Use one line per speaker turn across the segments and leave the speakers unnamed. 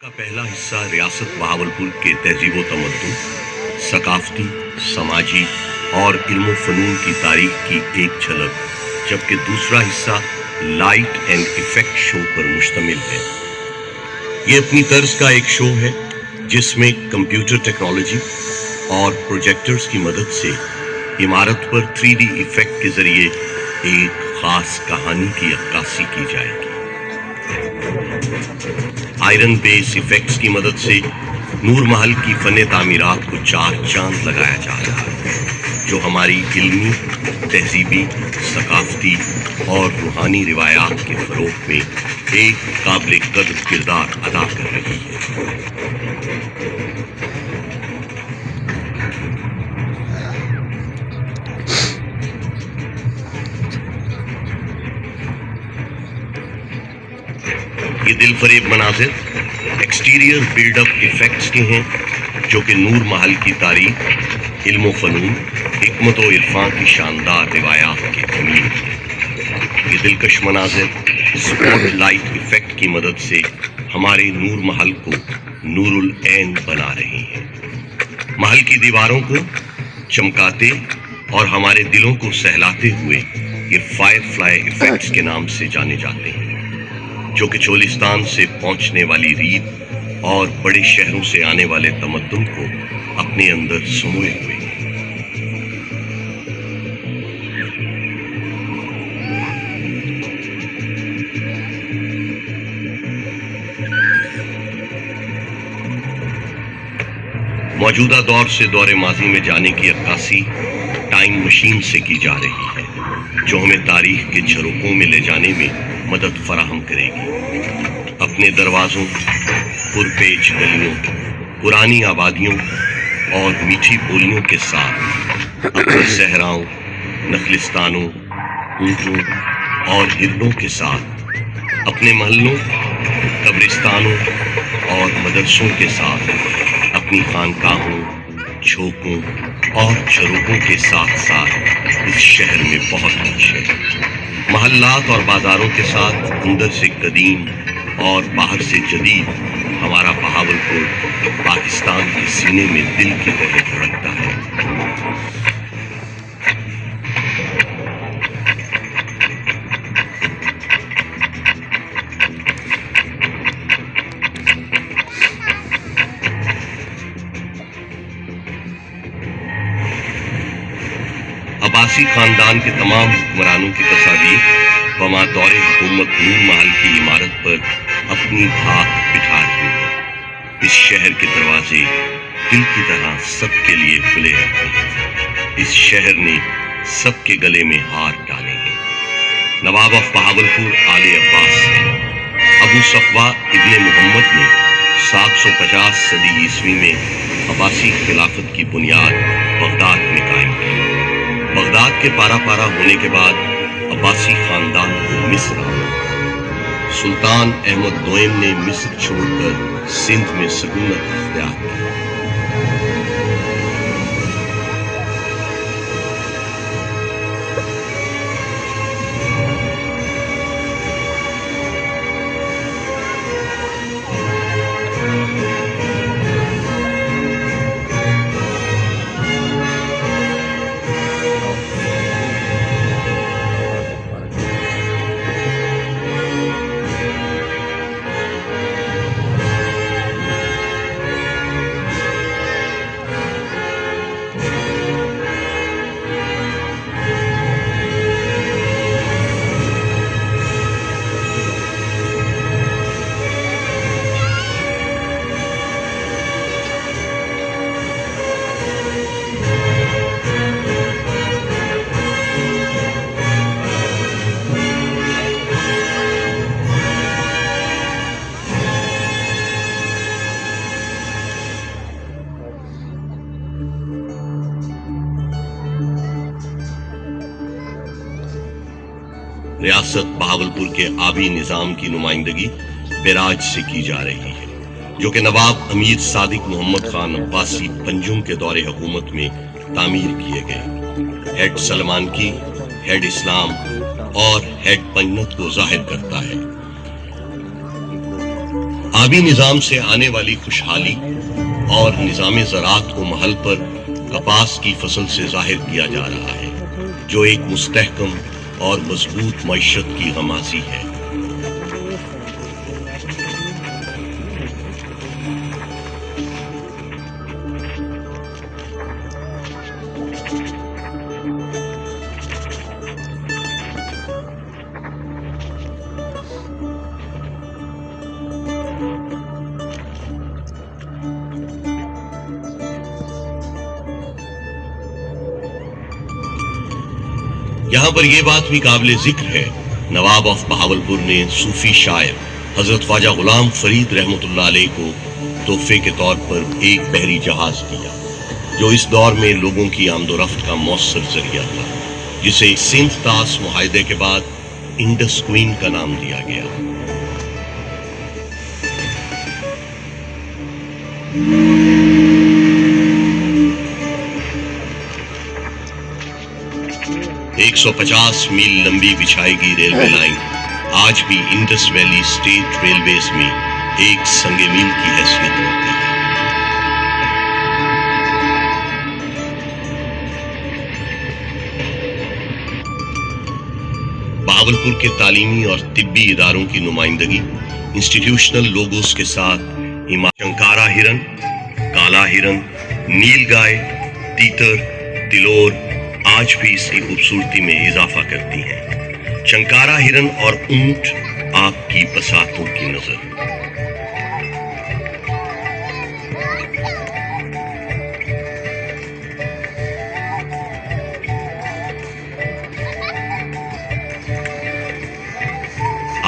کا پہلا حصہ ریاست بہاولپور کے تہذیب و تمدن، ثقافتی، سماجی اور علم و فنون کی تاریخ کی ایک جھلک، جبکہ دوسرا حصہ لائٹ اینڈ ایفیکٹ شو پر مشتمل ہے۔ یہ اپنی طرز کا ایک شو ہے جس میں کمپیوٹر ٹیکنالوجی اور پروجیکٹرز کی مدد سے عمارت پر 3D ایفیکٹ کے ذریعے ایک خاص کہانی کی عکاسی کی جائے گی۔ آئرن بیس ایفیکٹس کی مدد سے نور محل کی فن تعمیرات کو چار چاند لگایا جا رہا ہے، جو ہماری علمی، تہذیبی، ثقافتی اور روحانی روایات کے فروغ میں ایک قابل قدر کردار ادا کر رہی ہے۔ یہ دل فریب مناظر ایکسٹیریئر بلڈ اپ ایفیکٹس کے ہیں، جو کہ نور محل کی تاریخ، علم و فنون، حکمت و عرفان کی شاندار روایات کے امین ہیں۔ یہ دلکش مناظر اسپاٹ لائٹ ایفیکٹ کی مدد سے ہمارے نور محل کو نور العین بنا رہی ہیں۔ محل کی دیواروں کو چمکاتے اور ہمارے دلوں کو سہلاتے ہوئے یہ فائر فلائی ایفیکٹس کے نام سے جانے جاتے ہیں، جو کہ چولستان سے پہنچنے والی ریت اور بڑے شہروں سے آنے والے تمدن کو اپنے اندر سموئے ہوئے ہیں۔ موجودہ دور سے دور ماضی میں جانے کی عکاسی ٹائم مشین سے کی جا رہی ہے، جو ہمیں تاریخ کے جھروکوں میں لے جانے میں مدد فراہم کرے گی۔ اپنے دروازوں، پرپیچ گلیوں، پرانی آبادیوں اور میٹھی بولیوں کے ساتھ اپنے صحراؤں، نخلستانوں، اونٹوں اور ہرنوں کے ساتھ اپنے محلوں، قبرستانوں اور مدرسوں کے ساتھ اپنی خانقاہوں، جھوکوں اور چروکوں کے ساتھ ساتھ اس شہر میں بہت کچھ ہے۔ محلات اور بازاروں کے ساتھ اندر سے قدیم اور باہر سے جدید ہمارا بہاولپور پاکستان کے سینے میں دل کی طرح دھڑکتا ہے۔ عباسی خاندان کے تمام حکمرانوں کی تصاویر بمادور حکومت نور محل کی عمارت پر اپنی دھاک بٹھا رہی ہیں۔ اس شہر کے دروازے دل کی طرح سب کے لیے کھلے رہتے ہیں۔ اس شہر نے سب کے گلے میں ہار ڈالے ہیں۔ نواب آف بہاولپور آل عباس ہیں۔ ابو صفوہ ابن محمد نے 750 صدی عیسوی میں عباسی خلافت کی بنیاد بغداد میں قائم کی۔ بغداد کے پارا پارا ہونے کے بعد عباسی خاندان کو مصر آنا پڑا۔ سلطان احمد دوئم نے مصر چھوڑ کر سندھ میں سکونت اختیار کی۔ ریاست بہاولپور کے آبی نظام کی نمائندگی بیراج سے کی جا رہی ہے، جو کہ نواب امیر صادق محمد خان عباسی پنجم کے دور حکومت میں تعمیر کیے گئے۔ ہیڈ سلمان کی، ہیڈ اسلام اور ہیڈ پنجنت کو ظاہر کرتا ہے۔ آبی نظام سے آنے والی خوشحالی اور نظام زراعت کو محل پر کپاس کی فصل سے ظاہر کیا جا رہا ہے، جو ایک مستحکم اور مضبوط معیشت کی غمازی ہے۔ یہاں پر یہ بات بھی قابل ذکر ہے، نواب آف بہاولپور نے صوفی شاعر حضرت خواجہ غلام فرید رحمۃ اللہ علیہ کو تحفے کے طور پر ایک بحری جہاز دیا، جو اس دور میں لوگوں کی آمد و رفت کا مؤثر ذریعہ تھا، جسے سندھ طاس معاہدے کے بعد انڈس کوئین کا نام دیا گیا۔ ایک 150 میل لمبی بچھائی گئی ریلوے لائن آج بھی انڈس ویلی اسٹیٹ ریلویز میں ایک سنگ میل کی حیثیت رکھتی ہے۔ بہاولپور کے تعلیمی اور طبی اداروں کی نمائندگی انسٹیٹیوشنل لوگوز کے ساتھ چنکارا ہرن، کالا ہرن، نیل گائے، تیتر، تلور آج بھی اس کی خوبصورتی میں اضافہ کرتی ہیں۔ چنکارا ہرن اور اونٹ آپ کی بساتوں کی نظر۔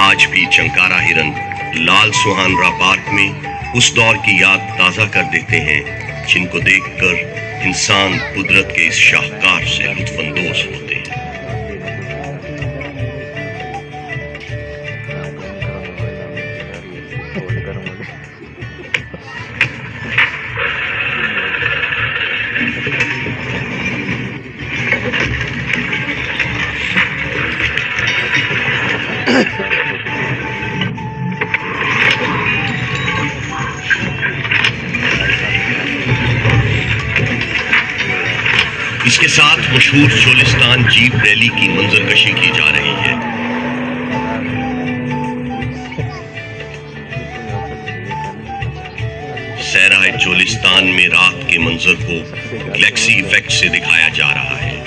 آج بھی چنکارا ہرن لال سہانرا پارک میں اس دور کی یاد تازہ کر دیتے ہیں، جن کو دیکھ کر انسان قدرت کے اس شاہکار سے لطف اندوز ہوتے ہیں۔ اس کے ساتھ مشہور چولستان جیپ ریلی کی منظر کشی کی جا رہی ہے۔ صحرائے چولستان میں رات کے منظر کو گلیکسی ایفیکٹ سے دکھایا جا رہا ہے۔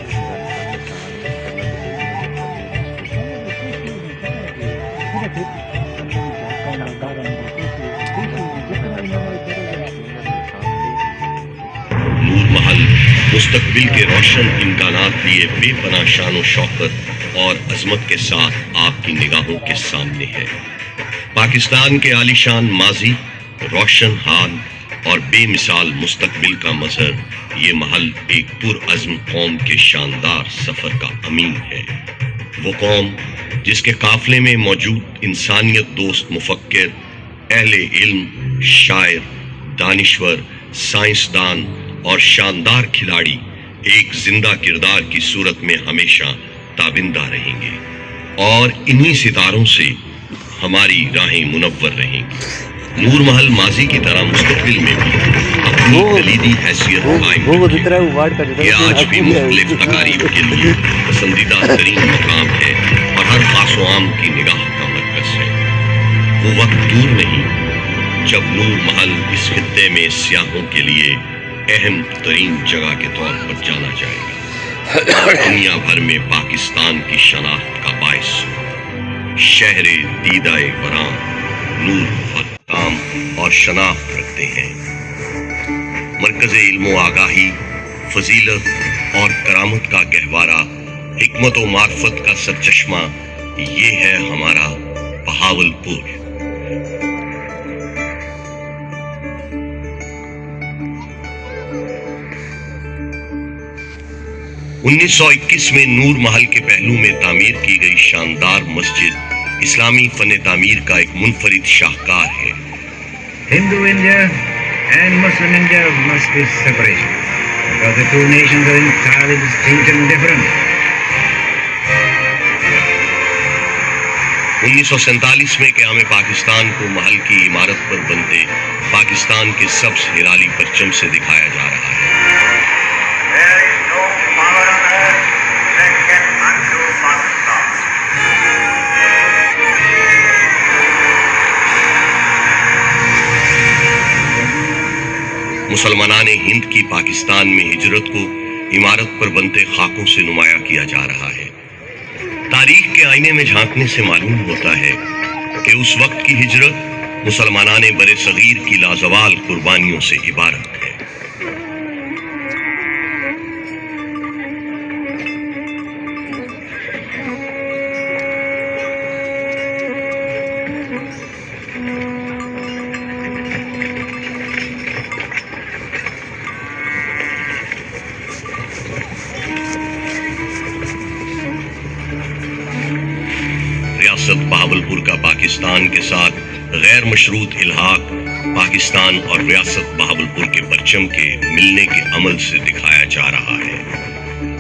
نور محل مستقبل کے روشن امکانات لیے بے پناہ شان و شوکت اور عظمت کے ساتھ آپ کی نگاہوں کے سامنے ہے۔ پاکستان کے عالی شان ماضی، روشن حال اور بے مثال مستقبل کا مظہر، یہ محل ایک پرعزم قوم کے شاندار سفر کا امین ہے۔ وہ قوم جس کے قافلے میں موجود انسانیت دوست مفکر، اہل علم، شاعر، دانشور، سائنسدان اور شاندار کھلاڑی ایک زندہ کردار کی صورت میں ہمیشہ تابندہ رہیں گے، اور انہی ستاروں سے ہماری راہیں منور رہیں گی۔ نور محل ماضی کی طرح مستقبل میں بھی اپنی کلیدی حیثیت قائم رکھے۔ یہ آج بھی مختلف تقاریب کے لیے پسندیدہ ترین مقام ہے اور ہر خاص و عام کی نگاہ کا مرکز ہے۔ وہ وقت دور نہیں جب نور محل اس خطے میں سیاحوں کے لیے اہم ترین جگہ کے طور پر جانا جائے گا، دنیا بھر میں پاکستان کی شناخت کا باعث ہو۔ شہر دیدہ برآں نور محل کام اور شناخت رکھتے ہیں۔ مرکز علم و آگاہی، فضیلت اور کرامت کا گہوارہ، حکمت و معرفت کا سرچشمہ، یہ ہے ہمارا بہاولپور۔ 1921 میں نور محل کے پہلو میں تعمیر کی گئی شاندار مسجد اسلامی فن تعمیر کا ایک منفرد شاہکار ہے۔
Hindu India and Muslim India must be separation, because the two nations are entirely distinct and different.
1947 میں قیام پاکستان کو محل کی عمارت پر بنتے پاکستان کے سبز ہلالی پرچم سے دکھایا جا رہا ہے۔
There is no power on earth that can undo Pakistan.
مسلمانان ہند کی پاکستان میں ہجرت کو عمارت پر بنتے خاکوں سے نمایاں کیا جا رہا ہے۔ تاریخ کے آئینے میں جھانکنے سے معلوم ہوتا ہے کہ اس وقت کی ہجرت مسلمانان بر صغیر کی لازوال قربانیوں سے عبارت ہے۔ ریاست بہاولپور کا پاکستان کے ساتھ غیر مشروط الحاق پاکستان اور ریاست بہاولپور کے پرچم کے ملنے کے عمل سے دکھایا جا رہا ہے۔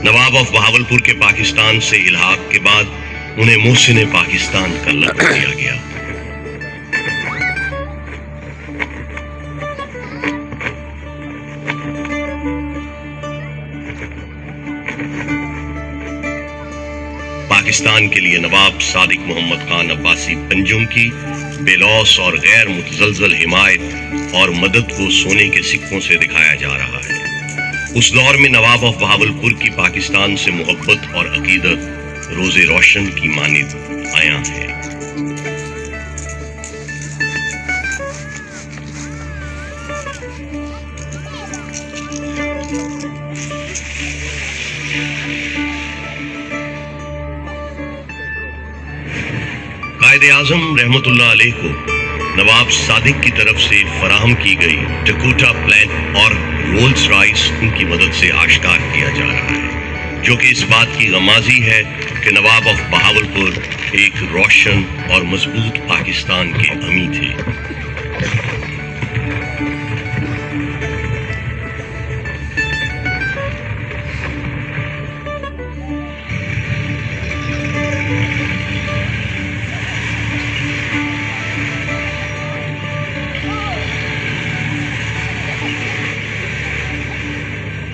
نواب آف بہاولپور کے پاکستان سے الحاق کے بعد انہیں محسن پاکستان کا لقب دیا گیا۔ پاکستان کے لیے نواب صادق محمد خان عباسی پنجم کی بے لوث اور غیر متزلزل حمایت اور مدد کو سونے کے سکوں سے دکھایا جا رہا ہے۔ اس دور میں نواب آف بہاولپور کی پاکستان سے محبت اور عقیدت روز روشن کی مانند عیاں ہے۔ قائد اعظم رحمت اللہ علیہ کو نواب صادق کی طرف سے فراہم کی گئی ڈکوٹا پلان اور رولز رائس ان کی مدد سے آشکار کیا جا رہا ہے، جو کہ اس بات کی غمازی ہے کہ نواب آف بہاولپور ایک روشن اور مضبوط پاکستان کے امی تھے۔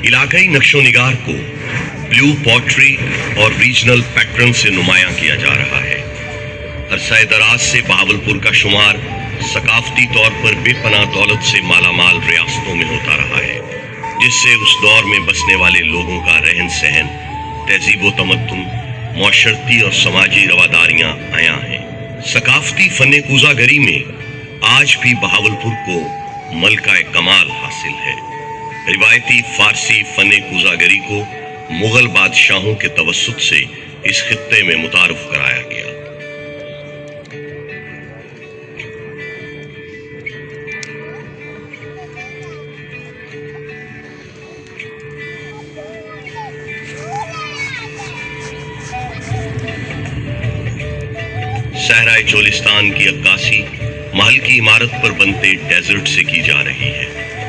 علاقائی نقش و نگار کو بلیو پوٹری اور ریجنل پیٹرن سے نمایاں کیا جا رہا ہے۔ عرصہ دراز سے بہاولپور کا شمار ثقافتی طور پر بے پناہ دولت سے مالا مال ریاستوں میں ہوتا رہا ہے، جس سے اس دور میں بسنے والے لوگوں کا رہن سہن، تہذیب و تمدن، معاشرتی اور سماجی رواداریاں عیاں ہیں۔ ثقافتی فن کوزہ گری میں آج بھی بہاولپور کو ملکہ کمال حاصل ہے۔ روایتی فارسی فن کوزہ گری کو مغل بادشاہوں کے توسط سے اس خطے میں متعارف کرایا گیا۔ صحرائے چولستان کی عکاسی محل کی عمارت پر بنتے ڈیزرٹ سے کی جا رہی ہے۔